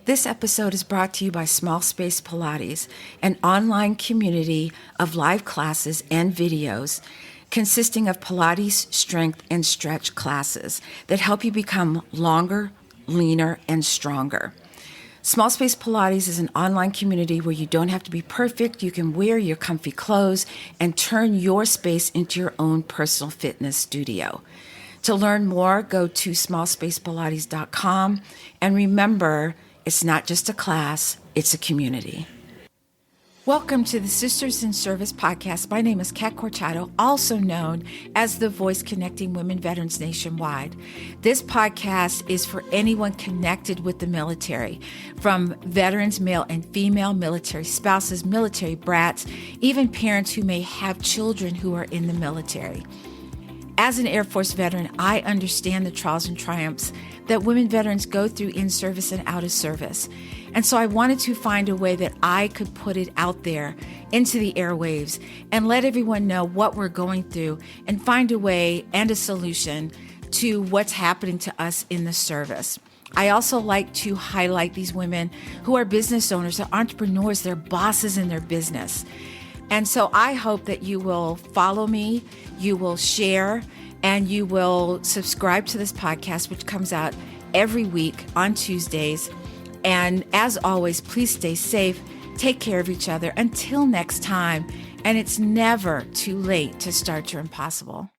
This episode is brought to you by Small Space Pilates, an online community of live classes and videos consisting of Pilates, strength, and stretch classes that help you become longer, leaner, and stronger. Small Space Pilates is an online community where you don't have to be perfect. You can wear your comfy clothes and turn your space into your own personal fitness studio. To learn more, go to smallspacepilates.com, and remember, it's not just a class, it's a community. Welcome to the Sisters in Service podcast. My name is Kat Corchado, also known as the voice connecting women veterans nationwide. This podcast is for anyone connected with the military, from veterans, male and female, military spouses, military brats, even parents who may have children who are in the military. As an Air Force veteran, I understand the trials and triumphs that women veterans go through in service and out of service. And so I wanted to find a way that I could put it out there into the airwaves and let everyone know what we're going through and find a way and a solution to what's happening to us in the service. I also like to highlight these women who are business owners, they're entrepreneurs, they're bosses in their business. And so I hope that you will follow me, you will share, and you will subscribe to this podcast, which comes out every week on Tuesdays. And as always, please stay safe, take care of each other until next time. And it's never too late to start your impossible.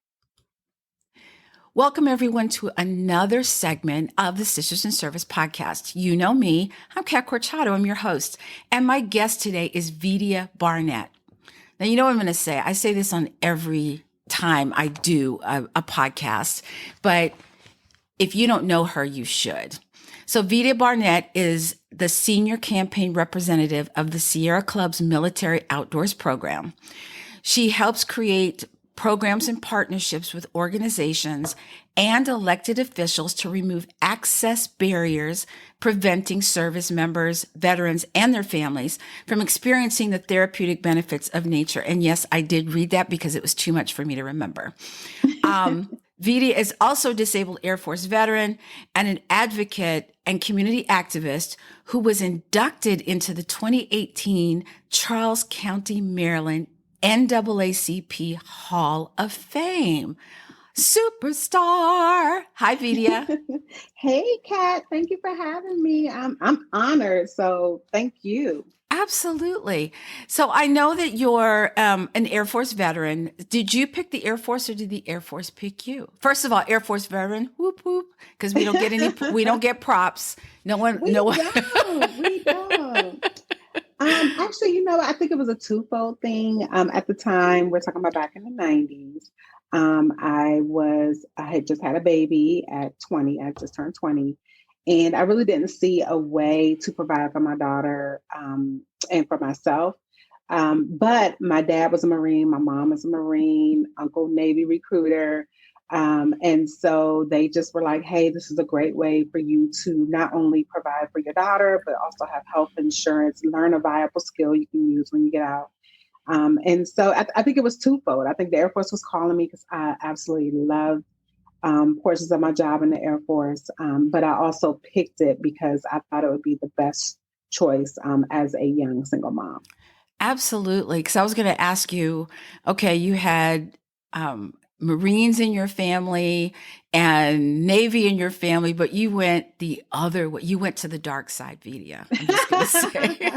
Welcome, everyone, to another segment of the Sisters in Service podcast. You know me, I'm Kat Corchado, I'm your host. And my guest today is Vedia Barnett. Now, you know what I'm going to say. I say this on every time I do a podcast, but if you don't know her, you should. So Vedia Barnett is the senior campaign representative of the Sierra Club's Military Outdoors program. She helps create programs and partnerships with organizations and elected officials to remove access barriers, preventing service members, veterans, and their families from experiencing the therapeutic benefits of nature. And yes, I did read that because it was too much for me to remember. Vedia is also a disabled Air Force veteran and an advocate and community activist who was inducted into the 2018 Charles County, Maryland NAACP Hall of Fame. Superstar. Hi, Vedia. Hey, Kat. Thank you for having me. I'm honored. So thank you. Absolutely. So I know that you're an Air Force veteran. Did you pick the Air Force or did the Air Force pick you? First of all, Air Force veteran, whoop whoop, because we don't get props. We don't. Actually, I think it was a twofold thing. At the time, we're talking about back in the 90s. I had just had a baby at 20. I just turned 20. And I really didn't see a way to provide for my daughter and for myself. But my dad was a Marine. My mom is a Marine, uncle Navy recruiter. And so they just were like, hey, this is a great way for you to not only provide for your daughter, but also have health insurance, learn a viable skill you can use when you get out. And so I think it was twofold. I think the Air Force was calling me because I absolutely loved portions of my job in the Air Force. But I also picked it because I thought it would be the best choice as a young single mom. Absolutely. Because I was going to ask you, okay, you had Marines in your family and Navy in your family, but you went the other way. You went to the dark side, Vedia. I'm just going to say.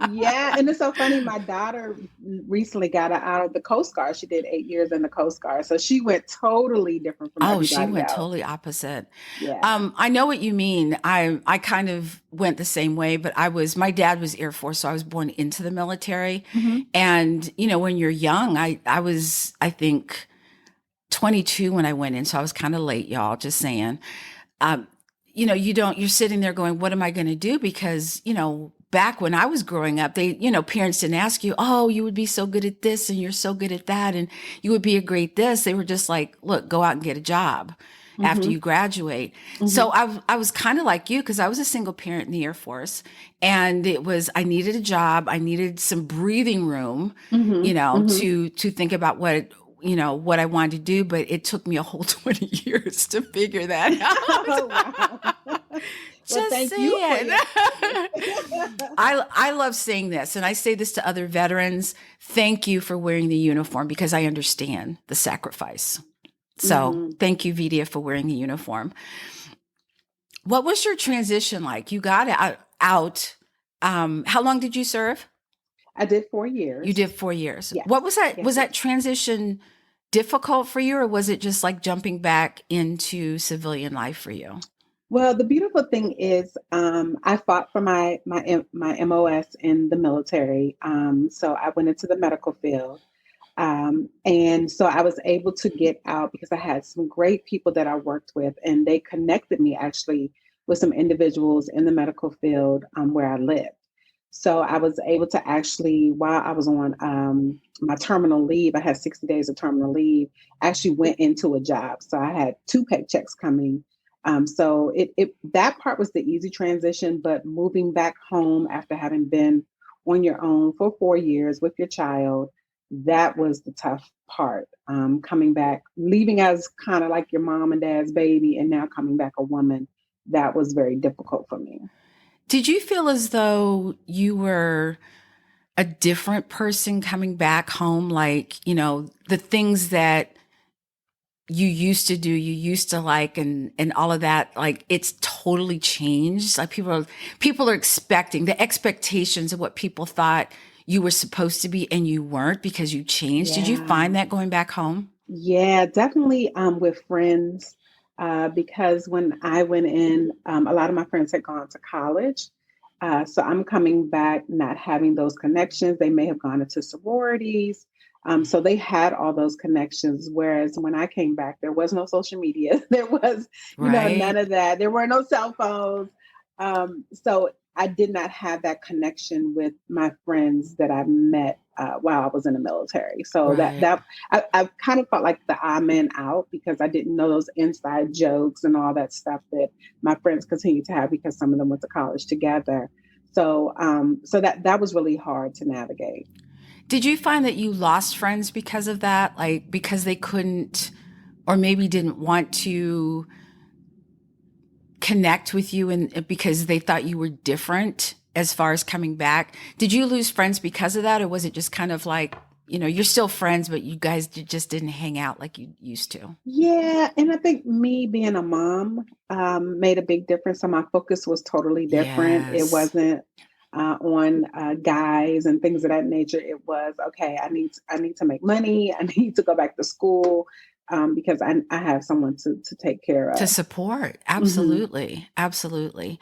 Yeah. And it's so funny. My daughter recently got out of the Coast Guard. She did 8 years in the Coast Guard. So she went totally different from everybody she went else. Totally opposite. Yeah. I know what you mean. I kind of went the same way, but my dad was Air Force, so I was born into the military. Mm-hmm. And, when you're young, I was, I think, 22 when I went in. So I was kind of late, y'all, just saying. You're sitting there going, what am I going to do? Because, back when I was growing up, parents didn't ask you, oh, you would be so good at this and you're so good at that and you would be a great this. They were just like, look, go out and get a job after you graduate. Mm-hmm. So I was kind of like you because I was a single parent in the Air Force and I needed a job. I needed some breathing room, to think about what I wanted to do, but it took me a whole 20 years to figure that out. Oh, wow. Well, Thank you for saying. your service. I love saying this, and I say this to other veterans. Thank you for wearing the uniform because I understand the sacrifice. So Mhm. thank you, Vedia, for wearing the uniform. What was your transition like? You got out. How long did you serve? I did 4 You years. did 4 years. Yes. What was that? Yes, Was yes. that transition difficult for you, or was it just like jumping back into civilian life for you? Well, the beautiful thing is, I fought for my MOS in the military. So I went into the medical field. And so I was able to get out because I had some great people that I worked with, and they connected me actually with some individuals in the medical field where I lived. So I was able to actually, while I was on my terminal leave, I had 60 days of terminal leave, I actually went into a job. So I had two paychecks coming. So that part was the easy transition, but moving back home after having been on your own for 4 years with your child, that was the tough part. Coming back, leaving as kind of like your mom and dad's baby, and now coming back a woman, that was very difficult for me. Did you feel as though you were a different person coming back home? Like, the things that you used to do, you used to like, and all of that, like it's totally changed. Like people are expecting the expectations of what people thought you were supposed to be and you weren't because you changed. Did you Yeah. find that going back home? Yeah, definitely with friends. Because when I went in, a lot of my friends had gone to college. So I'm coming back not having those connections. They may have gone into sororities. So they had all those connections. Whereas when I came back, there was no social media. There was, none Right. of that. There were no cell phones. So I did not have that connection with my friends that I met while I was in the military. So that Right. that I kind of felt like the odd man out because I didn't know those inside jokes and all that stuff that my friends continue to have because some of them went to college together. So that was really hard to navigate. Did you find that you lost friends because of that? Like because they couldn't or maybe didn't want to connect with you and because they thought you were different as far as coming back? Did you lose friends because of that? Or was it just kind of like, you're still friends, but you guys just didn't hang out like you used to? Yeah, and I think me being a mom made a big difference. So my focus was totally different. It Yes. wasn't on guys and things of that nature. It was okay. I need to make money. I need to go back to school because I have someone to take care To of. support. Hmm. Absolutely. Absolutely.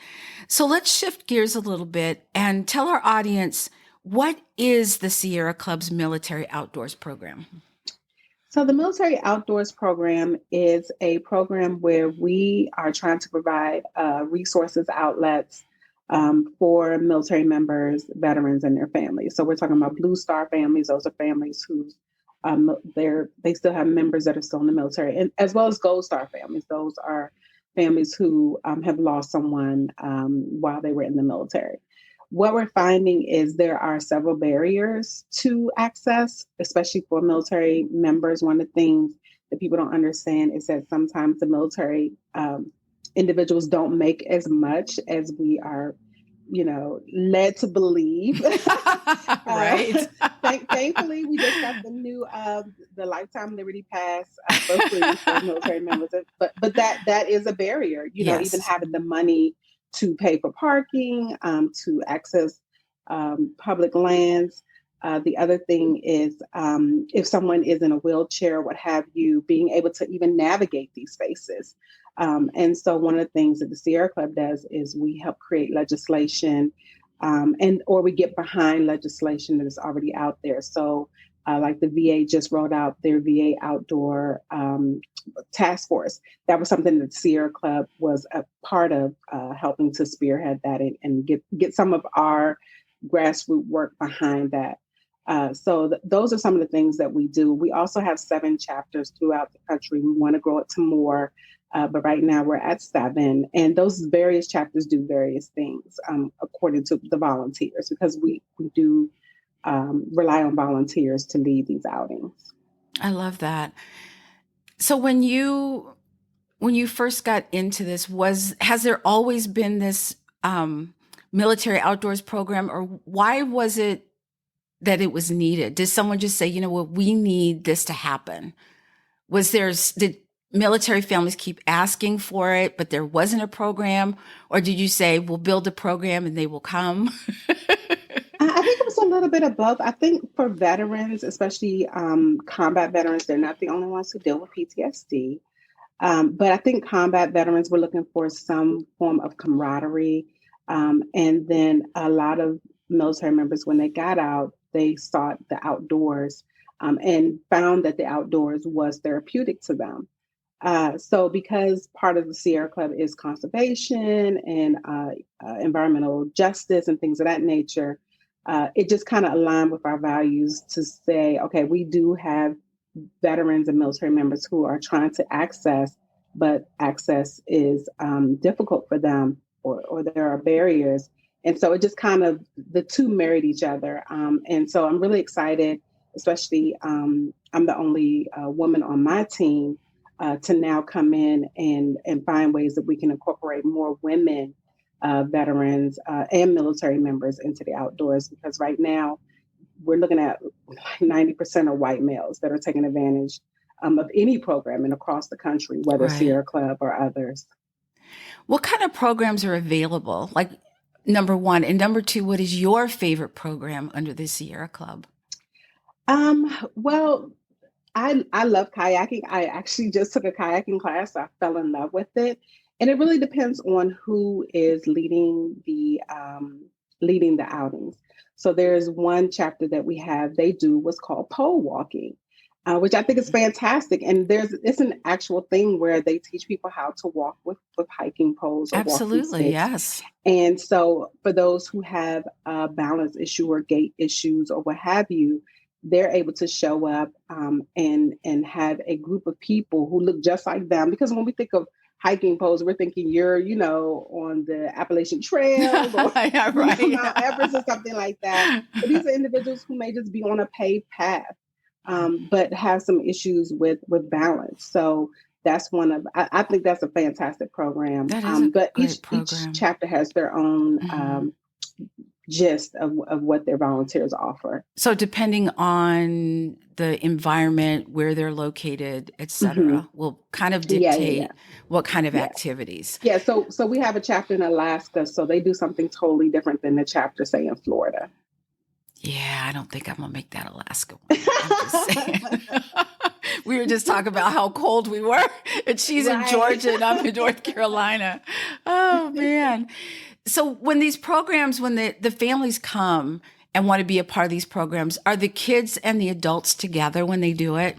So let's shift gears a little bit and tell our audience, what is the Sierra Club's military outdoors program? So the military outdoors program is a program where we are trying to provide resources, outlets for military members, veterans, and their families. So we're talking about Blue Star families; those are families who they still have members that are still in the military, and as well as Gold Star families. Those are families who have lost someone while they were in the military. What we're finding is there are several barriers to access, especially for military members. One of the things that people don't understand is that sometimes the military individuals don't make as much as we are, led to believe. uh, Right. thankfully, we just got the Lifetime Liberty Pass for free for military members, but that is a barrier. Even Yes. having the money to pay for parking, to access public lands. The other thing is if someone is in a wheelchair, what have you, being able to even navigate these spaces. And so one of the things that the Sierra Club does is we help create legislation and or we get behind legislation that is already out there. So like the VA just rolled out their VA outdoor task force. That was something that Sierra Club was a part of helping to spearhead that and get some of our grassroots work behind that. Those are some of the things that we do. We also have 7 chapters throughout the country. We want to grow it to more, but right now we're at 7, and those various chapters do various things according to the volunteers because we do rely on volunteers to lead these outings. I love that. So when you first got into this, has there always been this um, military outdoors program, or why was it that it was needed? Did someone just say, you know what, we need this to happen? Did military families keep asking for it, but there wasn't a program? Or did you say, we'll build a program and they will come? I think it was a little bit of both. I think for veterans, especially combat veterans, they're not the only ones who deal with PTSD. But I think combat veterans were looking for some form of camaraderie. And then a lot of military members, when they got out, they sought the outdoors and found that the outdoors was therapeutic to them. So, because part of the Sierra Club is conservation and environmental justice and things of that nature, it just kind of aligned with our values to say, okay, we do have veterans and military members who are trying to access, but access is difficult for them, or there are barriers. And so it just kind of, the two married each other. And so I'm really excited, especially I'm the only woman on my team to now come in and find ways that we can incorporate more women, veterans, and military members into the outdoors, because right now we're looking at 90% of white males that are taking advantage of any programming across the country, whether Right. Sierra Club or others. What kind of programs are available? Like, number one. And number two, what is your favorite program under the Sierra Club? Well, I love kayaking. I actually just took a kayaking class. I fell in love with it, and it really depends on who is leading the outings. So there's one chapter that we have. They do what's called pole walking, which I think is fantastic. And it's an actual thing where they teach people how to walk with hiking poles or walking Absolutely, sticks. yes. And so for those who have a balance issue or gait issues or what have you, they're able to show up and have a group of people who look just like them. Because when we think of hiking poles, we're thinking you're, on the Appalachian Trail or Yeah, right. Mount Everest or something like that. But these are individuals who may just be on a paved path, but have some issues with balance. So that's I think that's a fantastic program. That is a But great each program. chapter has their own Mhm. gist of what their volunteers offer. So depending on the environment, where they're located, et Hmm. cetera, will kind of Yeah. dictate what kind of Yeah. activities. Yeah. So we have a chapter in Alaska. So they do something totally different than the chapter, say, in Florida. Yeah, I don't think I'm gonna make that Alaska one. I'm just saying. We were just talking about how cold we were, and she's in Right. Georgia and I'm in North Carolina. Oh man. So when the families come and want to be a part of these programs, are the kids and the adults together when they do it?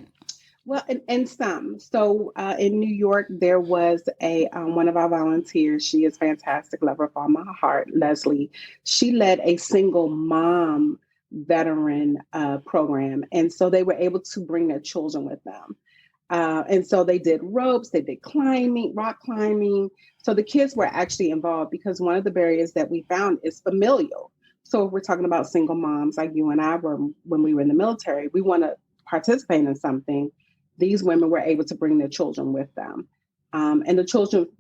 Well, and some. So in New York, there was a one of our volunteers. She is fantastic, love her with all my heart, Leslie. She led a single mom veteran program, and so they were able to bring their children with them. And so they did ropes, they did climbing, rock climbing. So the kids were actually involved, because one of the barriers that we found is familial. So if we're talking about single moms like you and I were when we were in the military, we want to participate in something. These women were able to bring their children with them. And the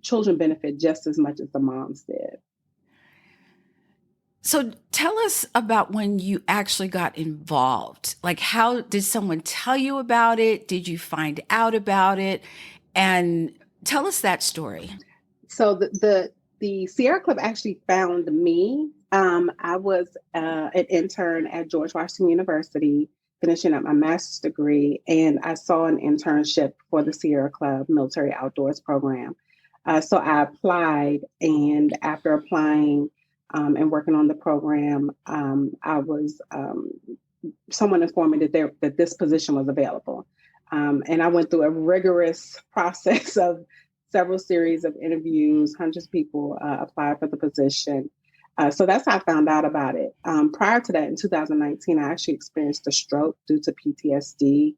children benefit just as much as the moms did. So tell us about when you actually got involved. Like, how did someone tell you about it? Did you find out about it? And tell us that story. So the Sierra Club actually found me. I was an intern at George Washington University, finishing up my master's degree, and I saw an internship for the Sierra Club Military Outdoors Program. So I applied, and after applying and working on the program, I was someone informed me that this position was available. And I went through a rigorous process of several series of interviews. Hundreds of people applied for the position. So that's how I found out about it. Prior to that, in 2019, I actually experienced a stroke due to PTSD.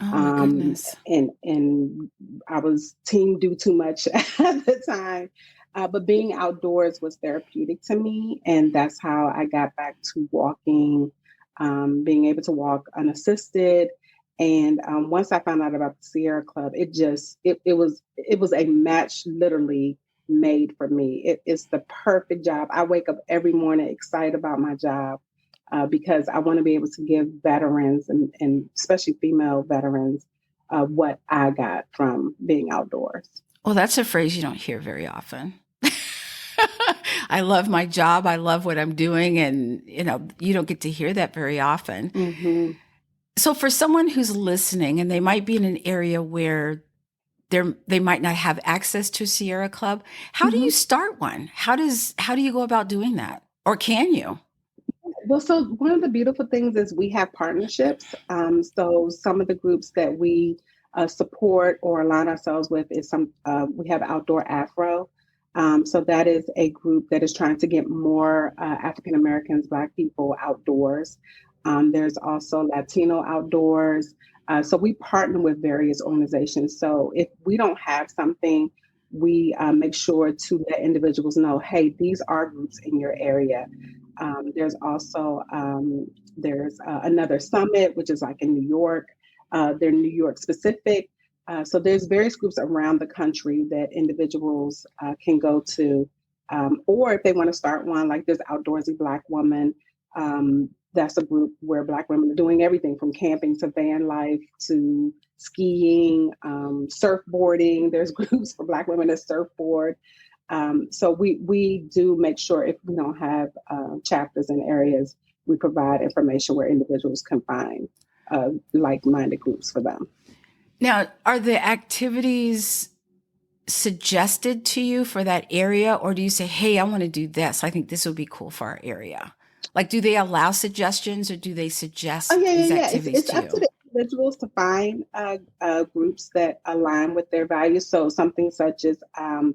Oh my goodness. And I was team do too much at the time. But being outdoors was therapeutic to me. And that's how I got back to walking, being able to walk unassisted. And once I found out about the Sierra Club, it was a match literally made for me. It's the perfect job. I wake up every morning excited about my job because I want to be able to give veterans and especially female veterans what I got from being outdoors. Well, that's a phrase you don't hear very often. I love my job. I love what I'm doing. And, you don't get to hear that very often. Mm-hmm. So for someone who's listening and they might be in an area where they might not have access to a Sierra Club, how do Mm-hmm. you start one? How do you go about doing that? Or can you? Well, so one of the beautiful things is we have partnerships. So some of the groups that we support or align ourselves with is we have Outdoor Afro. So that is a group that is trying to get more African Americans, Black people outdoors. There's also Latino Outdoors. So we partner with various organizations. So if we don't have something, we make sure to let individuals know, hey, these are groups in your area. There's also there's another summit, which is like in New York. They're New York specific. So there's various groups around the country that individuals can go to. Or if they want to start one, like there's Outdoorsy Black Woman. That's a group where Black women are doing everything from camping to van life to skiing, surfboarding. There's groups for Black women that surfboard. So we do make sure if we don't have chapters in areas, we provide information where individuals can find like-minded groups for them. Now, are the activities suggested to you for that area, or do you say, hey, I want to do this? I think this would be cool for our area. Like, do they allow suggestions or do they Oh suggest yeah, yeah, these yeah. activities It's to up to you? the individuals to find groups that align with their values. So something such as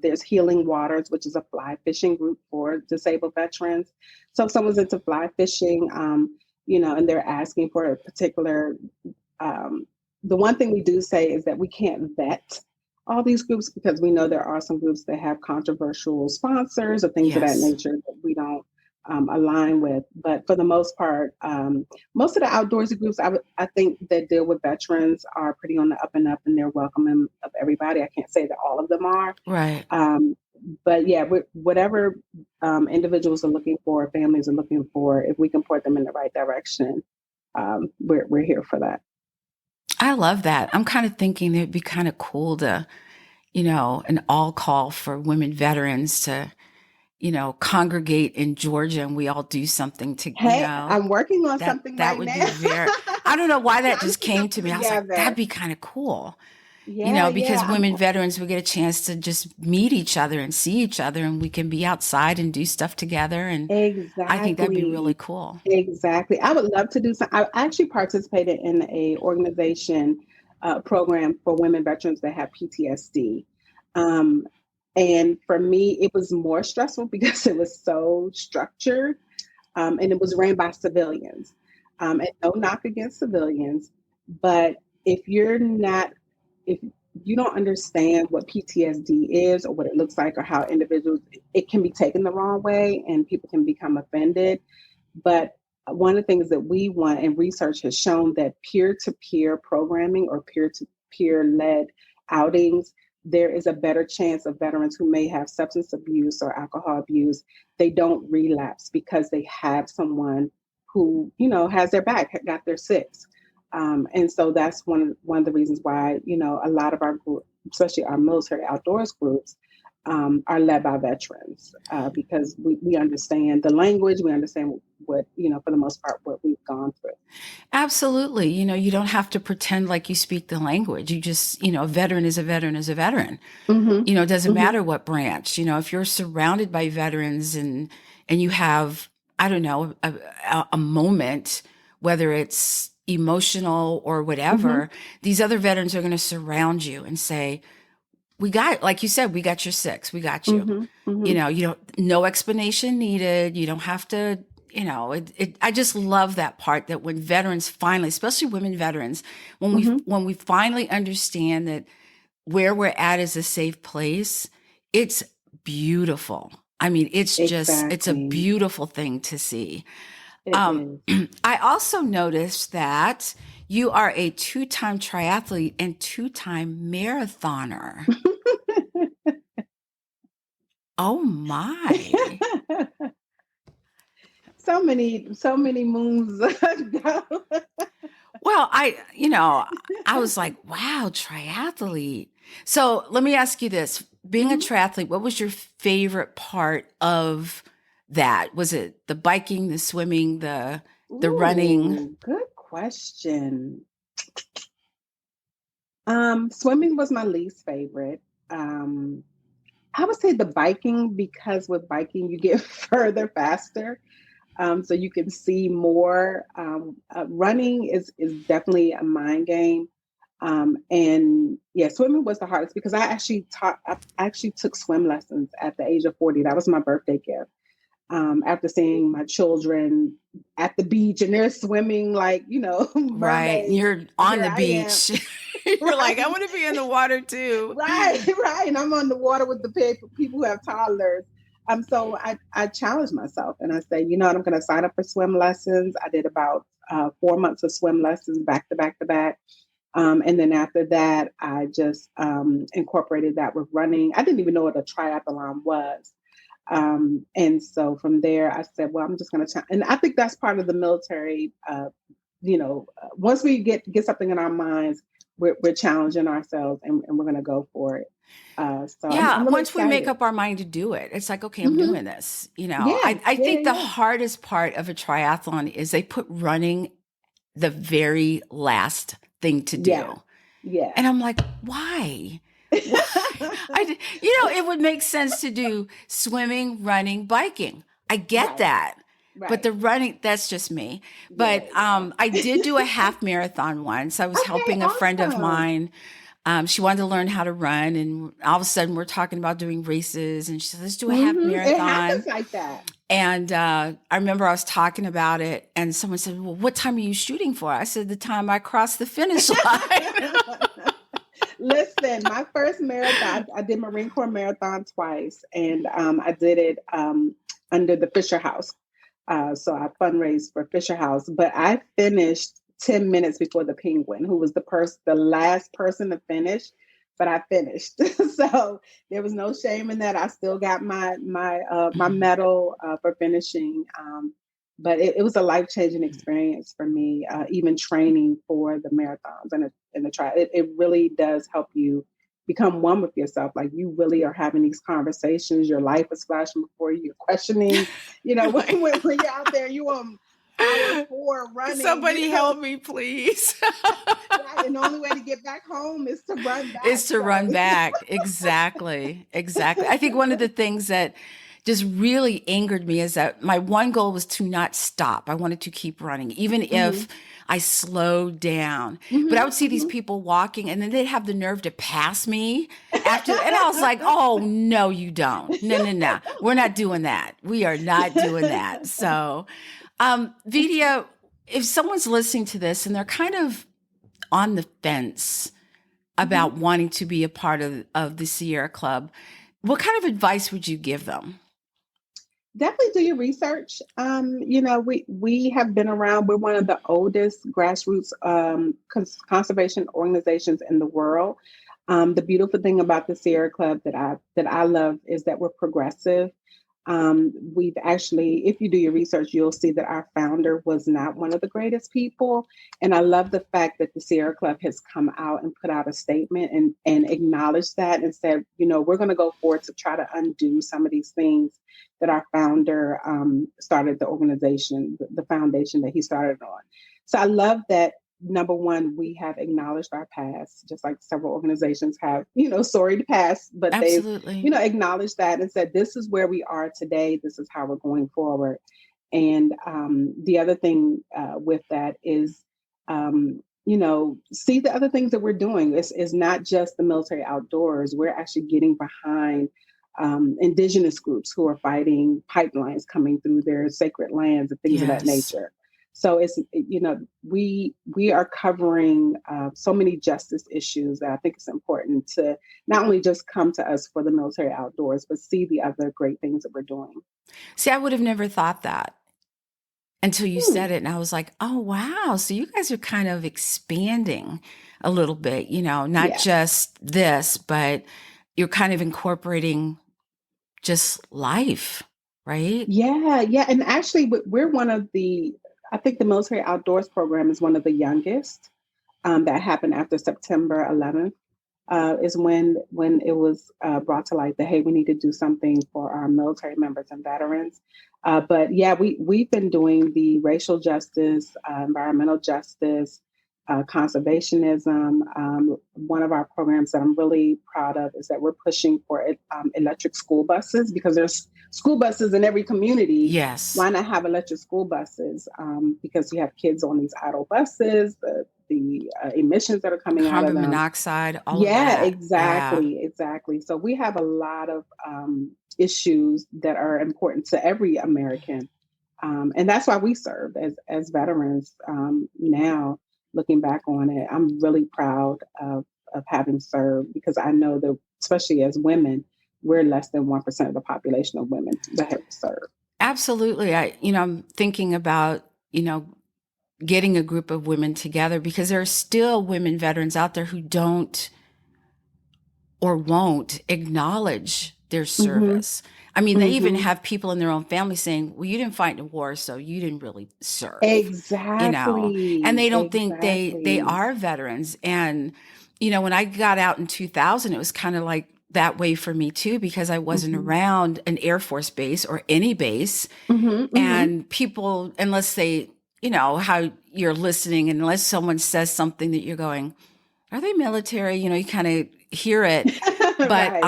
there's Healing Waters, which is a fly fishing group for disabled veterans. So if someone's into fly fishing, and they're asking for a particular, the one thing we do say is that we can't vet all these groups because we know there are some groups that have controversial sponsors or things of that Yes. nature that we don't align with. But for the most part, most of the outdoorsy groups I think that deal with veterans are pretty on the up and up, and they're welcoming of everybody. I can't say that all of them are. Right. But yeah, whatever individuals are looking for, families are looking for, if we can point them in the right direction, we're here for that. I love that. I'm kind of thinking it'd be kind of cool to, an all call for women veterans to, congregate in Georgia and we all do something to, Hey, I'm working on something that right would now. be I don't know why We're that trying to just put came to something me. I was like, that'd together. be kind of cool, Yeah, because yeah. women veterans, we get a chance to just meet each other and see each other and we can be outside and do stuff together. And I think that'd be really Exactly. cool. Exactly. I would love to do some. I actually participated in a organization program for women veterans that have PTSD. Um, and for me, it was more stressful because it was so structured and it was ran by civilians. And no knock against civilians, but if you're not, if you don't understand what PTSD is or what it looks like or how individuals, it can be taken the wrong way and people can become offended. But one of the things that we want, and research has shown that peer to peer programming or peer to peer led outings, there is a better chance of veterans who may have substance abuse or alcohol abuse, they don't relapse because they have someone who, has their back, got their six. And so that's one of the reasons why, a lot of our group, especially our military outdoors groups, are led by veterans because we understand the language, we understand what, for the most part, what we've gone through. Absolutely. You don't have to pretend like you speak the language. You just, a veteran is a veteran is a veteran. Mm-hmm. It doesn't Mm-hmm. matter what branch. If you're surrounded by veterans and you have, I don't know, a moment, whether it's emotional or Mm-hmm. whatever, these other veterans are going to surround you and say, we got, like you said, we got your six, we got you. Mm-hmm. Mm-hmm. You don't, no explanation needed. You don't have to, I just love that part that when veterans finally, especially women veterans, Mm-hmm. when we finally understand that where we're at is a safe place, it's beautiful. I mean, it's a Exactly. beautiful thing to see. It is. I also noticed that you are a 2-time triathlete and 2-time marathoner. Oh my. So many moons ago. Well, I was like, wow, triathlete. So let me ask you this. Being a Mhm. triathlete, what was your favorite part of that? Was it the biking, the swimming, the running? Ooh, good question. Swimming was my least favorite. Um, I would say the biking because with biking you get further faster, so you can see more. Running is definitely a mind game, and yeah, swimming was the hardest because I actually took swim lessons at the age of 40. That was my birthday gift. After seeing my children at the beach and they're swimming like Right. mermaids, You're and on here the I am. beach. You're like, I Right. want to be in the water too. Right, right. And I'm on the water with the people who have toddlers. So I challenged myself and I said, you know what, I'm going to sign up for swim lessons. I did about 4 months of swim lessons back to back to back. And then after that, I just incorporated that with running. I didn't even know what a triathlon was. And so from there, I said, well, I'm just going to, and I think that's part of the military. Once we get something in our minds, we're challenging ourselves and we're going to go for it. So I'm Yeah, really once we make excited. up our mind to do it, it's like, okay, I'm Hmm. doing this. Yeah, I yeah, think the yeah. hardest part of a triathlon is they put running the very last thing to Yeah, do. yeah. And I'm like, why? Why? It would make sense to do swimming, running, biking. I get Right, that. But right. the running, that's just me. Yeah, But yeah. I did do a half marathon once. I was Okay, helping a friend of awesome. mine. She wanted to learn how to run. And all of a sudden, we're talking about doing races. And she said, let's do a half It marathon. happens like that. And I remember I was talking about it, and someone said, well, what time are you shooting for? I said, the time I crossed the finish line. Listen, my first marathon, I did Marine Corps marathon twice, and I did it under the Fisher House. So I fundraised for Fisher House, but I finished 10 minutes before the Penguin, who was the last person to finish. But I finished, so there was no shame in that. I still got my medal for finishing. But it was a life changing experience for me. Even training for the marathons and the trial, it really does help you become one with yourself. Like you really are having these conversations. Your life is flashing before you. You're questioning. Right. When you're out there, you on hour 4 running. Somebody help me, please. Right, and the only way to get back home is to run back. Is to So run back. Exactly. Exactly. I think one of the things that just really angered me is that my one goal was to not stop. I wanted to keep running, even hmm if I slowed down. But I hmm would see these hmm people walking and then they'd have the nerve to pass me after. And I was like, oh, no, you don't. No, no, no. We're not doing that. We are not doing that. So, Vidya, if someone's listening to this and they're kind of on the fence hmm about wanting to be a part of the Sierra Club, what kind of advice would you give them? Definitely do your research. We have been around. We're one of the oldest grassroots conservation organizations in the world. The beautiful thing about the Sierra Club that I love is that we're progressive. We've actually, if you do your research, you'll see that our founder was not one of the greatest people. And I love the fact that the Sierra Club has come out and put out a statement and acknowledged that and said, we're going to go forward to try to undo some of these things that our founder started the organization, the foundation that he started on. So I love that. Number one, we have acknowledged our past, just like several organizations have, storied past, but they've Absolutely. acknowledged that and said, this is where we are today. This is how we're going forward. And the other thing with that is, see the other things that we're doing. It's not just the military outdoors. We're actually getting behind indigenous groups who are fighting pipelines coming through their sacred lands and things of that Yes. nature. So we are covering so many justice issues that I think it's important to not only just come to us for the military outdoors, but see the other great things that we're doing. See, I would have never thought that until you Hmm. said it. And I was like, oh, wow. So you guys are kind of expanding a little bit, not Yeah. just this, but you're kind of incorporating just life, right? Yeah, yeah. And actually, we're one of I think the military outdoors program is one of the youngest that happened after September 11th. Is when it was brought to light that, hey, we need to do something for our military members and veterans. But yeah, we've been doing the racial justice, environmental justice, conservationism. One of our programs that I'm really proud of is that we're pushing for electric school buses, because there's school buses in every community. Yes. Why not have electric school buses? Because you have kids on these idle buses, the emissions that are coming out of Carbon them. monoxide, all of Yeah, that. Yeah. exactly. So we have a lot of issues that are important to every American, and that's why we serve as veterans. Now, looking back on it, I'm really proud of having served, because I know that, especially as women, we're less than 1% of the population of women that have served. Absolutely. I'm thinking about, getting a group of women together, because there are still women veterans out there who don't or won't acknowledge their Mm-hmm, service. I mean, they even mm-hmm. have people in their own family saying, well, you didn't fight in a war, so you didn't really serve, and Exactly, they don't think they exactly. are veterans. And, when I got out in 2000, it was kind of like that way for me too, because I wasn't Mm-hmm, around an Air Force base or any base. mm-hmm, mm-hmm. And people, unless they, how you're listening, unless someone says something that you're going, are they military? You kind of hear it, but Right.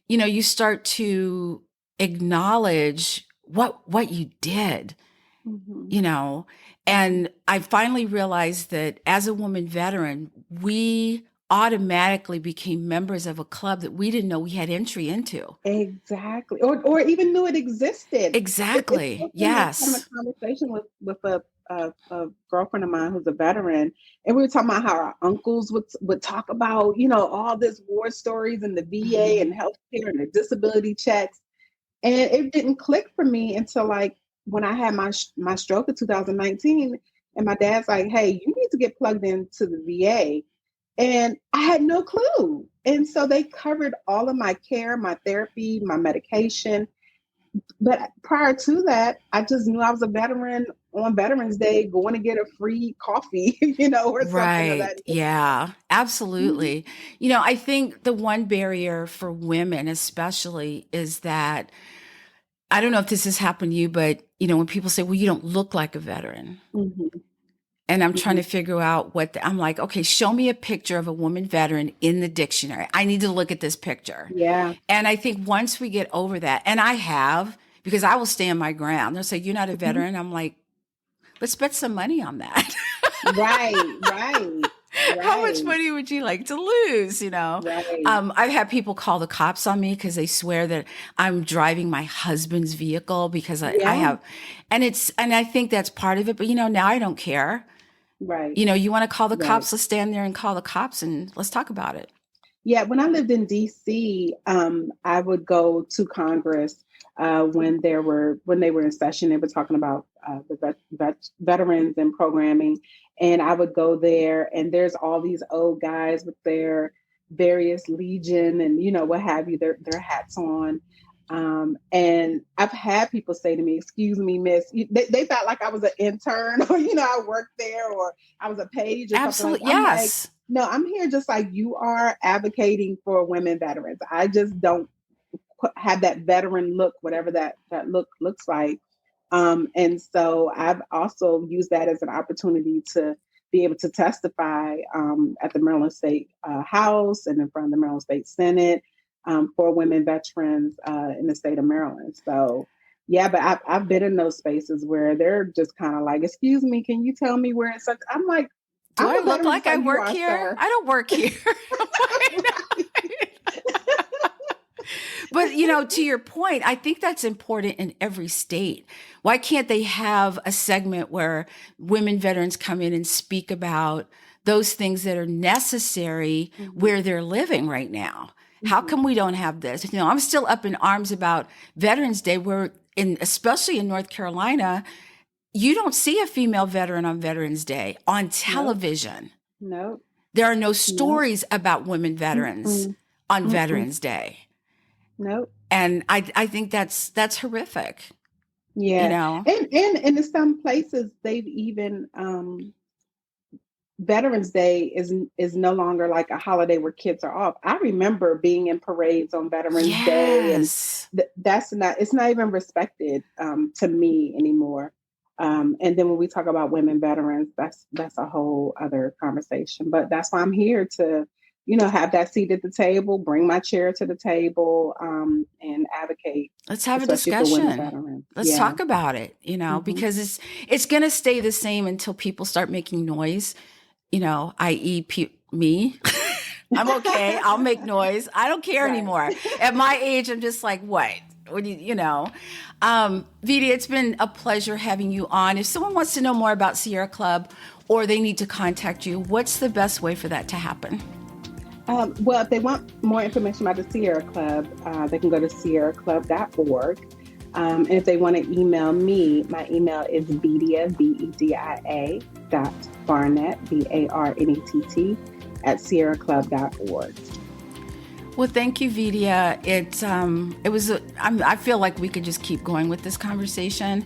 you start to acknowledge what you did, Mhm, you know. mhm. And I finally realized that as a woman veteran, we automatically became members of a club that we didn't know we had entry into. Exactly. Or even knew it existed. It's Exactly. so funny. I was having Yes. a conversation with a girlfriend of mine who's a veteran, and we were talking about how our uncles would talk about, all this war stories and the VA and Mhm. healthcare and the disability checks. And it didn't click for me until, like, when I had my stroke in 2019, and my dad's like, "Hey, you need to get plugged into the VA." And I had no clue. And so they covered all of my care, my therapy, my medication. But prior to that, I just knew I was a veteran on Veterans Day going to get a free coffee, or something of that Right. Yeah, nature. absolutely. I think the one barrier for women, especially, is that I don't know if this has happened to you, but when people say, well, you don't look like a veteran. Mm-hmm, And I'm trying hmm. to figure out I'm like, okay, show me a picture of a woman veteran in the dictionary. I need to look at this picture. Yeah. And I think once we get over that, and I have, because I will stand my ground. They'll say, you're not a Mhm. veteran. I'm like, let's spend some money on that. Right, right, How much right, money would you like to lose? right. I've had people call the cops on me because they swear that I'm driving my husband's vehicle because I Yeah, have, and I think that's part of it. But now I don't care. right, You want to call the right. cops? Let's stand there and call the cops and let's talk about it. Yeah, when I lived in DC, I would go to Congress when they were in session. They were talking about the veterans and programming, and I would go there. And there's all these old guys with their various legion and what have you, their hats on. And I've had people say to me, "Excuse me, Miss," they felt like I was an intern, or I worked there, or I was a page or something like Absolutely. that. I'm like, Yes. no, I'm here just like you are, advocating for women veterans. I just don't have that veteran look, whatever that look looks like. And so I've also used that as an opportunity to be able to testify at the Maryland State House and in front of the Maryland State Senate for women veterans in the state of Maryland. So yeah, but I've been in those spaces where they're just kind of like, "Excuse me, can you tell me where it's such?" I'm like, Do "I'm I a look veteran just like I like you work are, here? sir." I don't work here. But, to your point, I think that's important in every state. Why can't they have a segment where women veterans come in and speak about those things that are necessary Mhm, where they're living right now? How mhm. come we don't have this? I'm still up in arms about Veterans Day, where especially in North Carolina, you don't see a female veteran on Veterans Day on Nope, television. nope, There are no nope. stories about women veterans Mm-mm, on mm-mm, Veterans Day. nope. And I think that's horrific, you Yeah. know? And in some places they've even Veterans Day is no longer like a holiday where kids are off. I remember being in parades on Veterans Day, and Yes. it's not even respected to me anymore. And then when we talk about women veterans, that's a whole other conversation. But that's why I'm here to, have that seat at the table, bring my chair to the table, and advocate, Let's have a especially for women discussion. veterans. Let's Yeah. talk about it, Hmm. because it's going to stay the same until people start making noise, i.e. me. I'm okay. I'll make noise. I don't care Right. anymore. At my age, I'm just like, what? What do you know? Vedia, it's been a pleasure having you on. If someone wants to know more about Sierra Club or they need to contact you, what's the best way for that to happen? Well, if they want more information about the Sierra Club, they can go to sierraclub.org. And if they want to email me, my email is Vedia, Vedia, Barnett, Barnett, at sierraclub.org. Well, thank you, Vedia. I feel like we could just keep going with this conversation,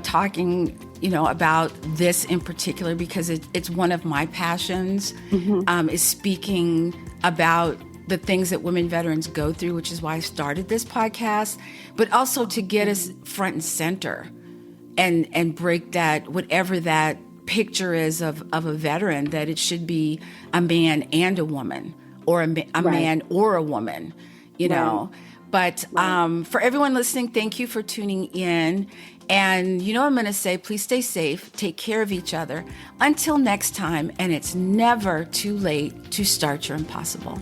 talking, about this in particular, because it's one of my passions, is speaking about the things that women veterans go through, which is why I started this podcast, but also to get us front and center and break that, whatever that picture is of a veteran, that it should be a man and a woman, or a Right. man or a woman, Right. But for everyone listening, thank you for tuning in. And I'm going to say, please stay safe, take care of each other. Until next time, and it's never too late to start your impossible.